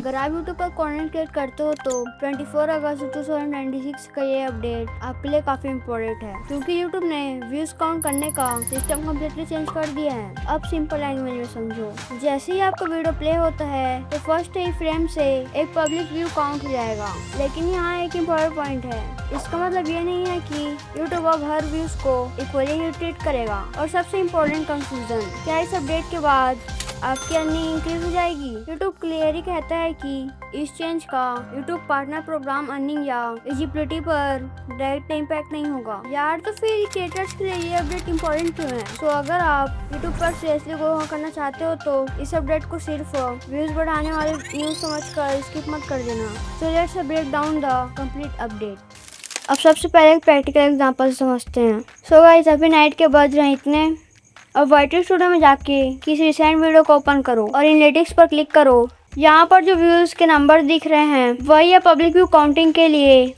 अगर आप यूट्यूब पर कंटेंट क्रिएट करते हो तो 24 अगस्त 2096 का ये अपडेट आपके लिए काफी इम्पोर्टेंट है, क्योंकि यूट्यूब ने व्यूज काउंट करने का सिस्टम कम्प्लीटली चेंज कर दिया है। अब सिंपल लैंग्वेज में समझो, जैसे ही आपका वीडियो प्ले होता है तो फर्स्ट ही फ्रेम से एक पब्लिक व्यू काउंट हो जाएगा। लेकिन यहाँ एक इम्पोर्टेंट पॉइंट है, इसका मतलब ये नहीं है कि यूट्यूब अब हर व्यूज को इक्वली ही ट्रीट करेगा। और सबसे इम्पोर्टेंट कंफ्यूजन, क्या इस अपडेट के बाद आपकी अर्निंग इंक्रीज हो जाएगी? यूट्यूब क्लियरली कहता है कि इस चेंज का यूट्यूब पार्टनर प्रोग्राम अर्निंग या एलिजिबिलिटी पर डायरेक्ट इम्पैक्ट नहीं होगा। यार तो फिर क्रिएटर्स के लिए ये अपडेट इम्पोर्टेंट क्यों है? तो अगर आप यूट्यूब पर सीरियसली ग्रो करना चाहते हो तो इस अपडेट को सिर्फ व्यूज बढ़ाने वाले न्यूज समझकर स्किप मत कर देना। So let's break down the complete update. अब सबसे पहले एक प्रैक्टिकल एग्जांपल समझते हैं। सो गाइस, अभी नाइट के बज रहे हैं इतने। अब वाइटी स्टूडियो में जाके किसी रिसेंट वीडियो को ओपन करो और एनालिटिक्स पर क्लिक करो। यहाँ पर जो व्यूज के नंबर दिख रहे हैं वही पब्लिक व्यू काउंटिंग के लिए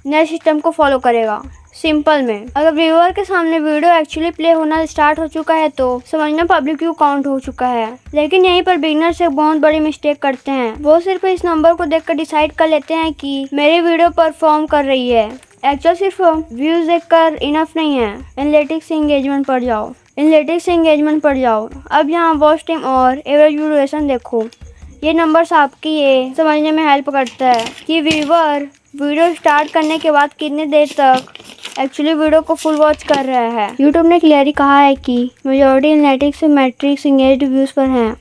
नए सिस्टम को फॉलो करेगा। सिंपल में, अगर व्यूअर के सामने वीडियो एक्चुअली प्ले होना स्टार्ट हो चुका है तो समझना पब्लिक व्यू काउंट हो चुका है। लेकिन यहीं पर बिगिनर्स एक बहुत बड़ी मिस्टेक करते हैं। वो सिर्फ इस नंबर को देखकर डिसाइड कर लेते हैं कि मेरी वीडियो परफॉर्म कर रही है। एक्चुअल सिर्फ व्यूज देखकर इनफ नहीं है। एनालिटिक्स एंगेजमेंट पर जाओ। अब यहाँ वॉच टाइम और एवरेज व्यू ड्यूरेशन देखो। ये नंबर्स आपकी ये समझने में हेल्प करता है कि व्यूअर वीडियो स्टार्ट करने के बाद कितने देर तक एक्चुअली वीडियो को फुल वॉच कर रहा है। यूट्यूब ने क्लियरली कहा है कि majority analytics matrix engaged views पर हैं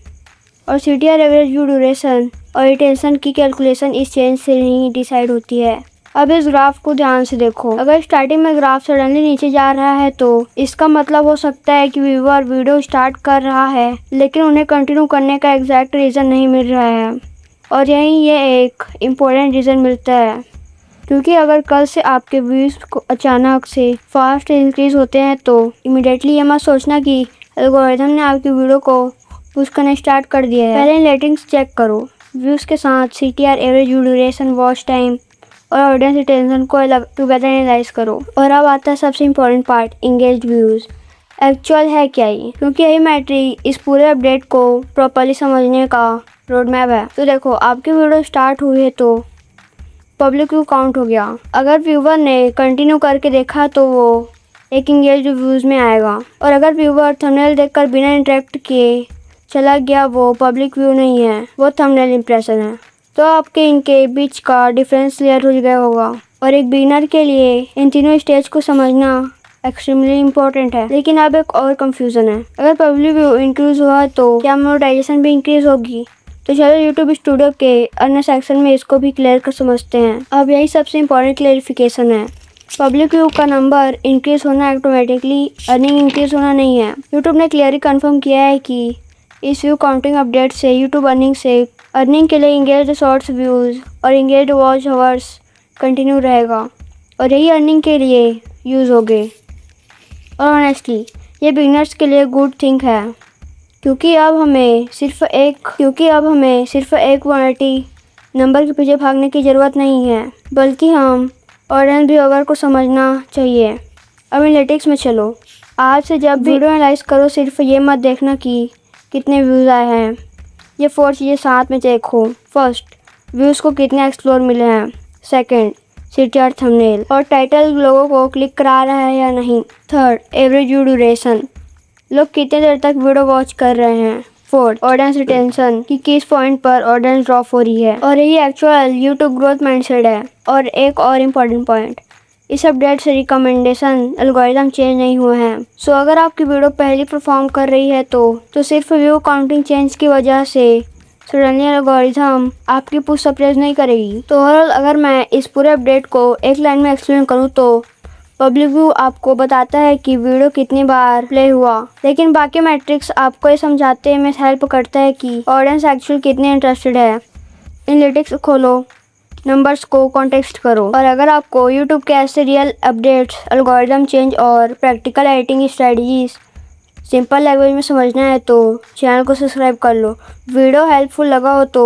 और CTR एवरेज व्यू ड्यूरेशन और रिटेंशन की कैलकुलेशन इस चेंज से नहीं डिसाइड होती है। अब इस ग्राफ को ध्यान से देखो। अगर स्टार्टिंग में ग्राफ सडनली नीचे जा रहा है तो इसका मतलब हो सकता है कि व्यूअर वीडियो स्टार्ट कर रहा है लेकिन उन्हें कंटिन्यू करने का एग्जैक्ट रीज़न नहीं मिल रहा है। और यहीं ये एक इम्पोर्टेंट रीज़न मिलता है, क्योंकि अगर कल से आपके व्यूज़ को अचानक से फास्ट इंक्रीज होते हैं तो इमीडिएटली ये मत सोचना कि एल्गोरिथम ने आपकी वीडियो को पुश करना स्टार्ट कर दिया है। पहले एनालिटिक्स चेक करो। व्यूज़ के साथ CTR average view duration, watch time और ऑडियंस रिटेंशन को टुगेदर एनालाइज करो। और अब आता है सबसे important part, engaged views. Actual है क्या ये? क्योंकि यही मैट्रिक इस पूरे अपडेट को प्रॉपर्ली समझने का रोड मैप है। तो देखो, आपकी वीडियो स्टार्ट हुई है तो पब्लिक व्यू काउंट हो गया। अगर व्यूवर ने कंटिन्यू करके देखा तो वो एक इंगेज्ड व्यूज में आएगा। और अगर व्यूवर थंबनेल देखकर बिना इंटरेक्ट किए चला गया, वो पब्लिक व्यू नहीं है, वो थंबनेल इंप्रेशन है। तो आपके इनके बीच का डिफरेंस क्लियर हो गया होगा। और एक बिगिनर के लिए इन तीनों स्टेज को समझना एक्सट्रीमली इम्पोर्टेंट है। लेकिन अब एक और कंफ्यूजन है, अगर पब्लिक व्यू इंक्रीज हुआ तो क्या मोनेटाइजेशन भी इंक्रीज होगी? तो चलो यूट्यूब स्टूडियो के अन्य सेक्शन में इसको भी क्लियर कर समझते हैं। अब यही सबसे इम्पोर्टेंट क्लियरिफिकेशन है। पब्लिक व्यू का नंबर इंक्रीज होना ऑटोमेटिकली अर्निंग इंक्रीज होना नहीं है। यूट्यूब ने क्लियरली कन्फर्म किया है कि इस व्यू काउंटिंग अपडेट से यूट्यूब अर्निंग के लिए इंगेज्ड शॉर्ट्स व्यूज और इंगेज्ड वॉच आवर्स कंटिन्यू रहेगा और यही अर्निंग के लिए यूज़ होंगे। और ऑनेस्टली ये बिगिनर्स के लिए गुड थिंग है, क्योंकि अब हमें सिर्फ एक वनटी नंबर के पीछे भागने की ज़रूरत नहीं है, बल्कि हम ऑडियंस बिहेवियर को समझना चाहिए। अब एनालिटिक्स में चलो। आज से जब वीडियो एनालाइज करो, सिर्फ ये मत देखना कि कितने व्यूज़ आए हैं, ये 4 चीज़ें साथ में चेक हो। फर्स्ट, व्यूज़ को कितने एक्सप्लोर मिले हैं। सेकंड, CTR थंबनेल और टाइटल लोगों को क्लिक करा रहा है या नहीं। थर्ड, एवरेज व्यू ड्यूरेशन, लोग कितने देर तक वीडियो वॉच कर रहे हैं। फोर्थ, ऑडियंस रिटेंशन, कि किस पॉइंट पर ऑडियंस ड्रॉप हो रही है। और यही एक्चुअल यूट्यूब ग्रोथ माइंडसेट है। और एक और इम्पॉर्टेंट पॉइंट, इस अपडेट से रिकमेंडेशन एल्गोरिथम चेंज नहीं हुए हैं। सो अगर आपकी वीडियो पहले परफॉर्म कर रही है तो सिर्फ व्यू काउंटिंग चेंज की वजह से सडनली एल्गोरिथम आपकी पुश सप्रेस नहीं करेगी। तो ओवरऑल अगर मैं इस पूरे अपडेट को एक लाइन में एक्सप्लेन करूँ तो पब्लिक व्यू आपको बताता है कि वीडियो कितनी बार प्ले हुआ, लेकिन बाकी मैट्रिक्स आपको ये समझाते में हेल्प करता है कि ऑडियंस एक्चुअली कितने इंटरेस्टेड है। एनालिटिक्स खोलो, नंबर्स को कॉन्टेक्स्ट करो। और अगर आपको यूट्यूब के ऐसे रियल अपडेट्स, एल्गोरिथम चेंज और practical editing strategies simple language में समझना है तो चैनल को सब्सक्राइब कर लो। वीडियो हेल्पफुल लगा हो तो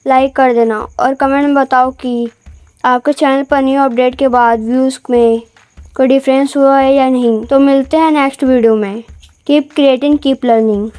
लाइक कर देना और कमेंट में बताओ कि आपके चैनल पर न्यू अपडेट के बाद व्यूज़ में कोई डिफरेंस हुआ है या नहीं। तो मिलते हैं नेक्स्ट वीडियो में। Keep creating, keep learning.